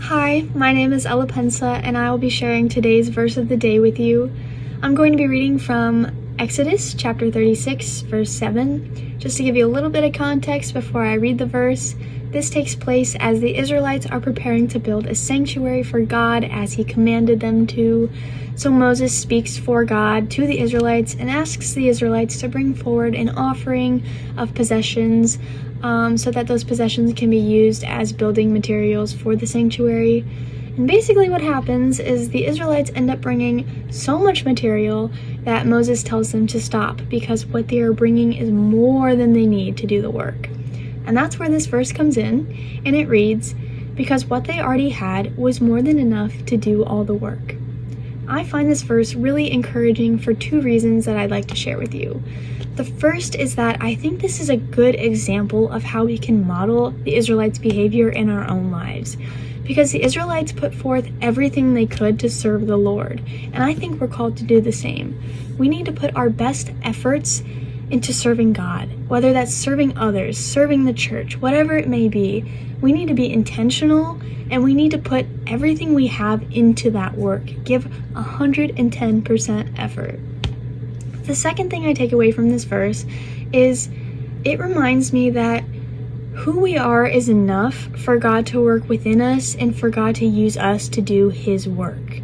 Hi, my name is Ella Pensa, and I will be sharing today's verse of the day with you. I'm going to be reading from Exodus chapter 36, verse 7. Just to give you a little bit of context before I read the verse, this takes place as the Israelites are preparing to build a sanctuary for God as he commanded them to. So Moses speaks for God to the Israelites and asks the Israelites to bring forward an offering of possessions so that those possessions can be used as building materials for the sanctuary. And basically what happens is the Israelites end up bringing so much material that Moses tells them to stop because what they are bringing is more than they need to do the work. And that's where this verse comes in, and it reads, "Because what they already had was more than enough to do all the work." I find this verse really encouraging for two reasons that I'd like to share with you. The first is that I think this is a good example of how we can model the Israelites' behavior in our own lives. Because the Israelites put forth everything they could to serve the Lord, and I think we're called to do the same. We need to put our best efforts into serving God, whether that's serving others, serving the church, whatever it may be. We need to be intentional, and we need to put everything we have into that work. Give 110% effort. The second thing I take away from this verse is it reminds me that who we are is enough for God to work within us and for God to use us to do his work.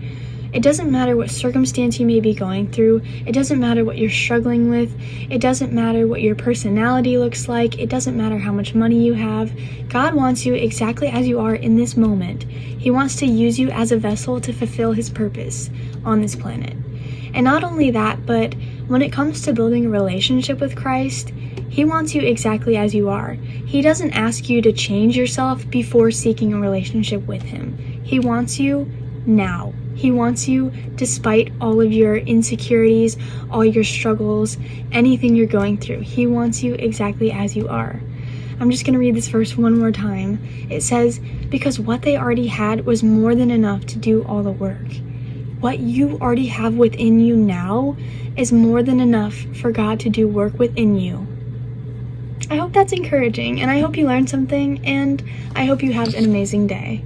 It doesn't matter what circumstance you may be going through. It doesn't matter what you're struggling with. It doesn't matter what your personality looks like. It doesn't matter how much money you have. God wants you exactly as you are in this moment. He wants to use you as a vessel to fulfill his purpose on this planet. And not only that, but when it comes to building a relationship with Christ, he wants you exactly as you are. He doesn't ask you to change yourself before seeking a relationship with him. He wants you now. He wants you despite all of your insecurities, all your struggles, anything you're going through. He wants you exactly as you are. I'm just going to read this verse one more time. It says, "Because what they already had was more than enough to do all the work." What you already have within you now is more than enough for God to do work within you. I hope that's encouraging, and I hope you learned something, and I hope you have an amazing day.